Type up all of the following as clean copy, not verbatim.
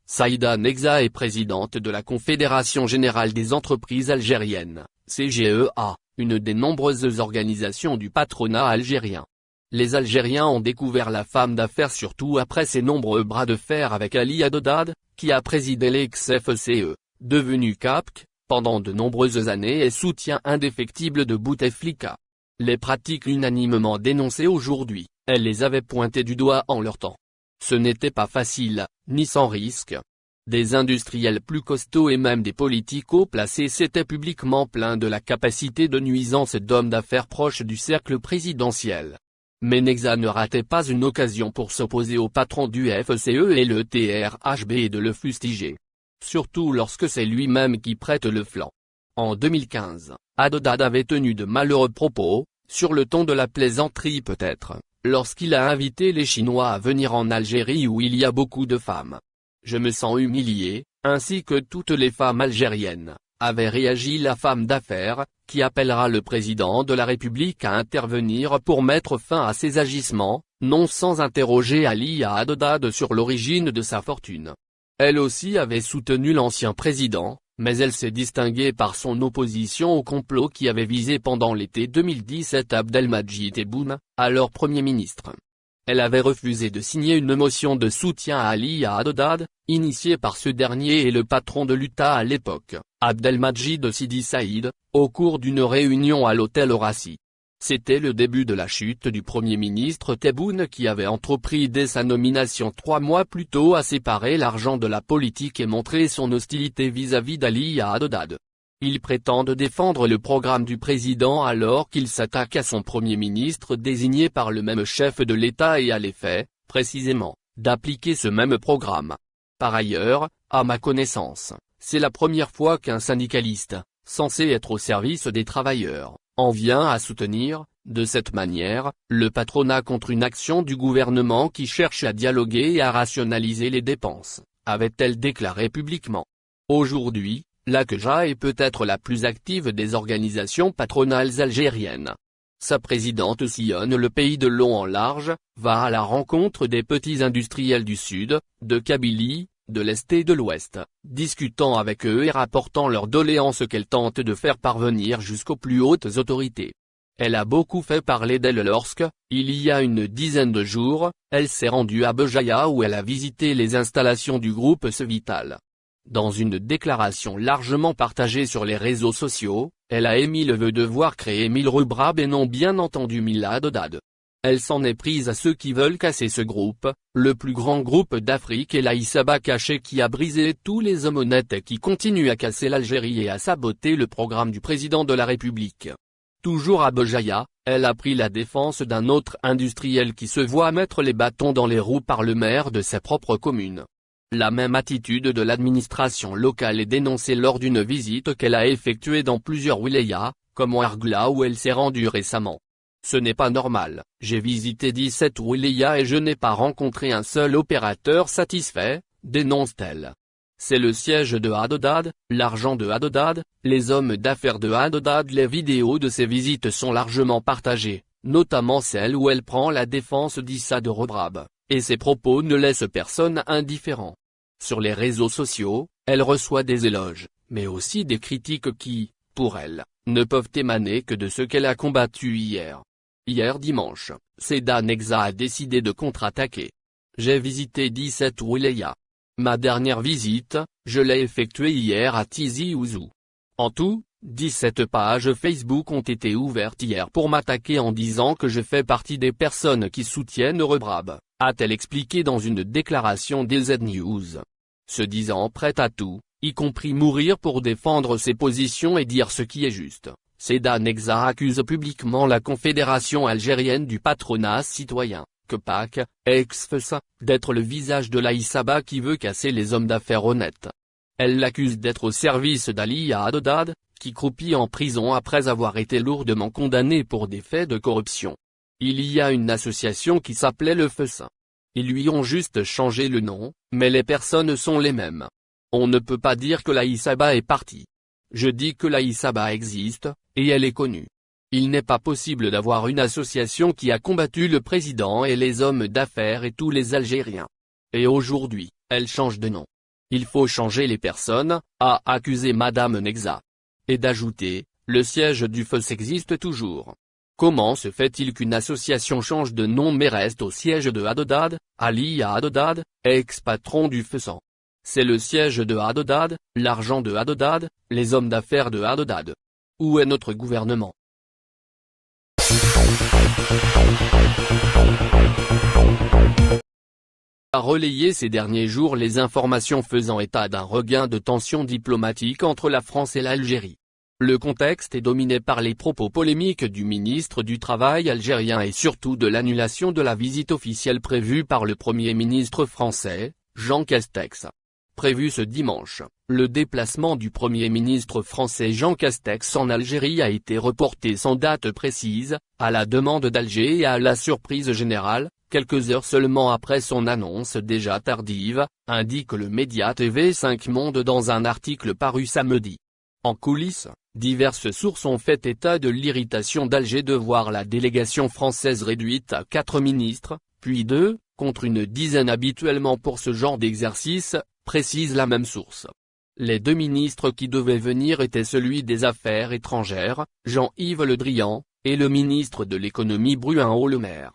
Saïda Negza est présidente de la Confédération Générale des Entreprises Algériennes, CGEA, une des nombreuses organisations du patronat algérien. Les Algériens ont découvert la femme d'affaires surtout après ses nombreux bras de fer avec Ali Haddad, qui a présidé l'ex-FCE, devenu CAPC, pendant de nombreuses années et soutien indéfectible de Bouteflika. Les pratiques unanimement dénoncées aujourd'hui, elle les avait pointées du doigt en leur temps. Ce n'était pas facile, ni sans risque. Des industriels plus costauds et même des politiques haut placés s'étaient publiquement plaints de la capacité de nuisance d'hommes d'affaires proches du cercle présidentiel. Mais Negza ne ratait pas une occasion pour s'opposer au patron du FCE et le TRHB et de le fustiger. Surtout lorsque c'est lui-même qui prête le flanc. En 2015, Haddad avait tenu de malheureux propos, sur le ton de la plaisanterie peut-être, lorsqu'il a invité les Chinois à venir en Algérie où il y a beaucoup de femmes. Je me sens humilié, ainsi que toutes les femmes algériennes, avait réagi la femme d'affaires, qui appellera le président de la République à intervenir pour mettre fin à ces agissements, non sans interroger Ali Haddad sur l'origine de sa fortune. Elle aussi avait soutenu l'ancien président, mais elle s'est distinguée par son opposition au complot qui avait visé pendant l'été 2017 Abdelmadjid Tebboune, alors Premier ministre. Elle avait refusé de signer une motion de soutien à Ali Haddad, initiée par ce dernier et le patron de l'État à l'époque, Abdelmadjid Sidi Saïd, au cours d'une réunion à l'hôtel Rassi. C'était le début de la chute du Premier ministre Tebboune qui avait entrepris dès sa nomination 3 mois plus tôt à séparer l'argent de la politique et montrer son hostilité vis-à-vis d'Ali Haddad. Il prétend défendre le programme du président alors qu'il s'attaque à son Premier ministre désigné par le même chef de l'État et à l'effet, précisément, d'appliquer ce même programme. Par ailleurs, à ma connaissance, c'est la première fois qu'un syndicaliste, censé être au service des travailleurs, en vient à soutenir, de cette manière, le patronat contre une action du gouvernement qui cherche à dialoguer et à rationaliser les dépenses, avait-elle déclaré publiquement. Aujourd'hui, la CGEA est peut-être la plus active des organisations patronales algériennes. Sa présidente sillonne le pays de long en large, va à la rencontre des petits industriels du sud, de Kabylie, de l'est et de l'ouest, discutant avec eux et rapportant leurs doléances qu'elle tente de faire parvenir jusqu'aux plus hautes autorités. Elle a beaucoup fait parler d'elle lorsque, il y a une dizaine de jours, elle s'est rendue à Béjaïa où elle a visité les installations du groupe Cevital. Dans une déclaration largement partagée sur les réseaux sociaux, elle a émis le vœu de voir créer 1000 Rubrab et non bien entendu 1000 Haddad. Elle s'en est prise à ceux qui veulent casser ce groupe, le plus grand groupe d'Afrique et l'Aïssaba caché qui a brisé tous les hommes honnêtes et qui continue à casser l'Algérie et à saboter le programme du président de la République. Toujours à Béjaïa, elle a pris la défense d'un autre industriel qui se voit mettre les bâtons dans les roues par le maire de sa propre commune. La même attitude de l'administration locale est dénoncée lors d'une visite qu'elle a effectuée dans plusieurs wilayas, comme Ouargla où elle s'est rendue récemment. Ce n'est pas normal, j'ai visité 17 wilayas et je n'ai pas rencontré un seul opérateur satisfait, dénonce-t-elle. C'est le siège de Haddad, l'argent de Haddad, les hommes d'affaires de Haddad. Les vidéos de ces visites sont largement partagées, notamment celle où elle prend la défense d'Issa de Rebrab, et ses propos ne laissent personne indifférent. Sur les réseaux sociaux, elle reçoit des éloges, mais aussi des critiques qui, pour elle, ne peuvent émaner que de ce qu'elle a combattu hier. Hier dimanche, Saïda Negza a décidé de contre-attaquer. J'ai visité 17 wilayas. Ma dernière visite, je l'ai effectuée hier à Tizi Ouzou. En tout, 17 pages Facebook ont été ouvertes hier pour m'attaquer en disant que je fais partie des personnes qui soutiennent Rebrab, a-t-elle expliqué dans une déclaration d'LZ News. Se disant prête à tout, y compris mourir pour défendre ses positions et dire ce qui est juste, Saïda Negza accuse publiquement la Confédération algérienne du patronat citoyen, CEPAC, ex-FCE, d'être le visage de l'Aïssaba qui veut casser les hommes d'affaires honnêtes. Elle l'accuse d'être au service d'Ali Haddad, qui croupit en prison après avoir été lourdement condamné pour des faits de corruption. Il y a une association qui s'appelait le FCE. Ils lui ont juste changé le nom, mais les personnes sont les mêmes. On ne peut pas dire que l'Aïs Aba est partie. Je dis que l'Aïs Aba existe, et elle est connue. Il n'est pas possible d'avoir une association qui a combattu le président et les hommes d'affaires et tous les Algériens. Et aujourd'hui, elle change de nom. Il faut changer les personnes, a accusé Madame Negza. Et d'ajouter, le siège du FES existe toujours. Comment se fait-il qu'une association change de nom mais reste au siège de Haddad, Ali Haddad, ex-patron du FES? C'est le siège de Haddad, l'argent de Haddad, les hommes d'affaires de Haddad. Où est notre gouvernement? A relayé ces derniers jours les informations faisant état d'un regain de tensions diplomatiques entre la France et l'Algérie. Le contexte est dominé par les propos polémiques du ministre du Travail algérien et surtout de l'annulation de la visite officielle prévue par le Premier ministre français, Jean Castex. Prévu ce dimanche, le déplacement du Premier ministre français Jean Castex en Algérie a été reporté sans date précise, à la demande d'Alger et à la surprise générale, quelques heures seulement après son annonce déjà tardive, indique le média TV5 Monde dans un article paru samedi. En coulisses, diverses sources ont fait état de l'irritation d'Alger de voir la délégation française réduite à 4 ministres, puis 2, contre une dizaine habituellement pour ce genre d'exercice, précise la même source. Les 2 ministres qui devaient venir étaient celui des Affaires étrangères, Jean-Yves Le Drian, et le ministre de l'économie Bruno Le Maire.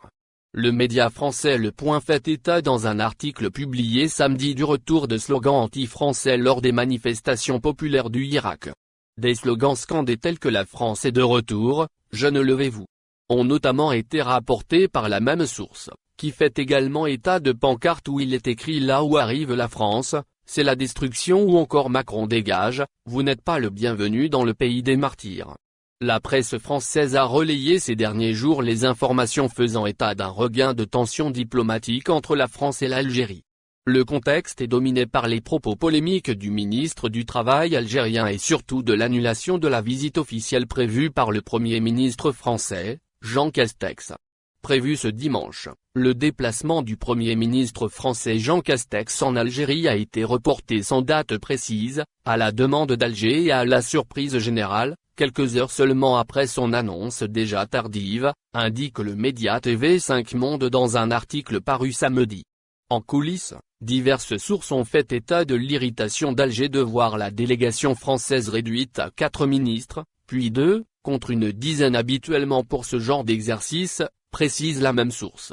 Le média français Le Point fait état dans un article publié samedi du retour de slogans anti-français lors des manifestations populaires du Irak. Des slogans scandés tels que « La France est de retour, jeunes levez-vous » ont notamment été rapportés par la même source, qui fait également état de pancartes où il est écrit « Là où arrive la France, c'est la destruction » ou encore « Macron dégage, vous n'êtes pas le bienvenu dans le pays des martyrs ». La presse française a relayé ces derniers jours les informations faisant état d'un regain de tensions diplomatiques entre la France et l'Algérie. Le contexte est dominé par les propos polémiques du ministre du Travail algérien et surtout de l'annulation de la visite officielle prévue par le Premier ministre français, Jean Castex. Prévu ce dimanche, le déplacement du Premier ministre français Jean Castex en Algérie a été reporté sans date précise, à la demande d'Alger et à la surprise générale, quelques heures seulement après son annonce déjà tardive, indique le média TV5 Monde dans un article paru samedi. En coulisses, diverses sources ont fait état de l'irritation d'Alger de voir la délégation française réduite à 4 ministres, puis 2, contre une dizaine habituellement pour ce genre d'exercice, précise la même source.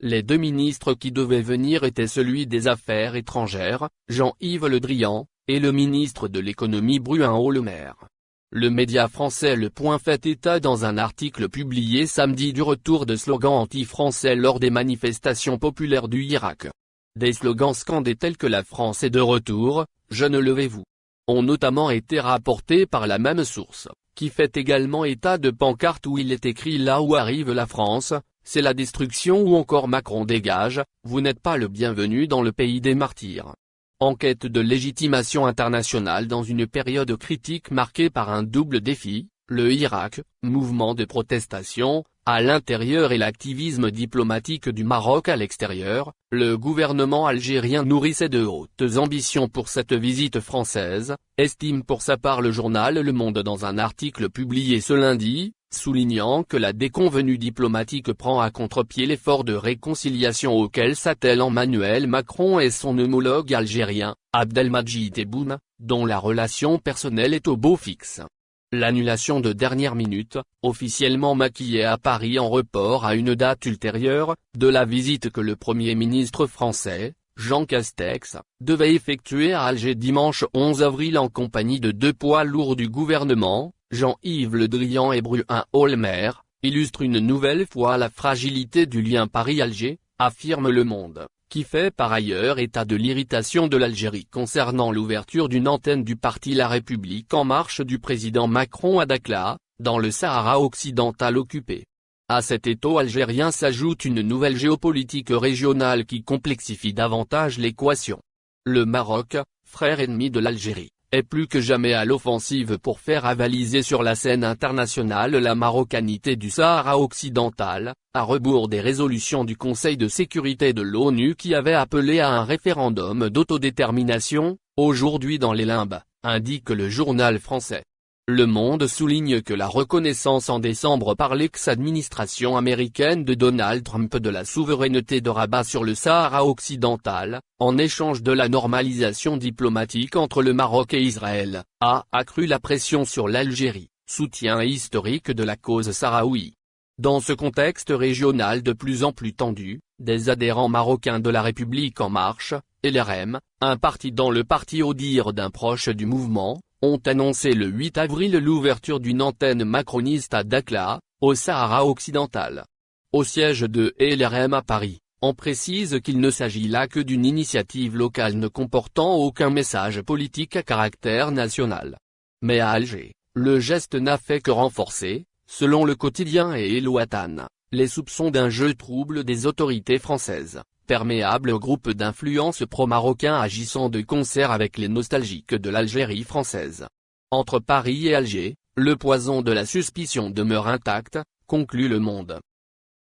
Les 2 ministres qui devaient venir étaient celui des Affaires étrangères, Jean-Yves Le Drian, et le ministre de l'économie Bruno Le Maire. Le média français Le Point fait état dans un article publié samedi du retour de slogans anti-français lors des manifestations populaires du Irak. Des slogans scandés tels que « La France est de retour, jeunes levez-vous » ont notamment été rapportés par la même source, qui fait également état de pancartes où il est écrit « Là où arrive la France, c'est la destruction » ou encore « Macron dégage, vous n'êtes pas le bienvenu dans le pays des martyrs ». En quête de légitimation internationale dans une période critique marquée par un double défi, le Irak, mouvement de protestation, à l'intérieur et l'activisme diplomatique du Maroc à l'extérieur, le gouvernement algérien nourrissait de hautes ambitions pour cette visite française, estime pour sa part le journal Le Monde dans un article publié ce lundi, soulignant que la déconvenue diplomatique prend à contre-pied l'effort de réconciliation auquel s'attellent Emmanuel Macron et son homologue algérien, Abdelmadjid Tebboune, dont la relation personnelle est au beau fixe. L'annulation de dernière minute, officiellement maquillée à Paris en report à une date ultérieure, de la visite que le Premier ministre français, Jean Castex, devait effectuer à Alger dimanche 11 avril en compagnie de 2 poids lourds du gouvernement, Jean-Yves Le Drian et Bruno Le Maire, illustre une nouvelle fois la fragilité du lien Paris-Alger, affirme Le Monde, qui fait par ailleurs état de l'irritation de l'Algérie concernant l'ouverture d'une antenne du parti La République En Marche du président Macron à Dakhla, dans le Sahara occidental occupé. À cet étau algérien s'ajoute une nouvelle géopolitique régionale qui complexifie davantage l'équation. Le Maroc, frère ennemi de l'Algérie, est plus que jamais à l'offensive pour faire avaliser sur la scène internationale la marocanité du Sahara occidental, à rebours des résolutions du Conseil de sécurité de l'ONU qui avait appelé à un référendum d'autodétermination, Aujourd'hui dans les limbes, indique le journal français. Le Monde souligne que la reconnaissance en décembre par l'ex-administration américaine de Donald Trump de la souveraineté de Rabat sur le Sahara occidental, en échange de la normalisation diplomatique entre le Maroc et Israël, a accru la pression sur l'Algérie, soutien historique de la cause sahraoui. Dans ce contexte régional de plus en plus tendu, des adhérents marocains de la République en marche, LRM, un parti dans le parti au dire d'un proche du mouvement, ont annoncé le 8 avril l'ouverture d'une antenne macroniste à Dakhla, au Sahara occidental. Au siège de LRM à Paris, on précise qu'il ne s'agit là que d'une initiative locale ne comportant aucun message politique à caractère national. Mais à Alger, le geste n'a fait que renforcer, selon le quotidien et El Watan, les soupçons d'un jeu trouble des autorités françaises, perméable aux groupes d'influence pro-marocains agissant de concert avec les nostalgiques de l'Algérie française. Entre Paris et Alger, le poison de la suspicion demeure intact, conclut Le Monde.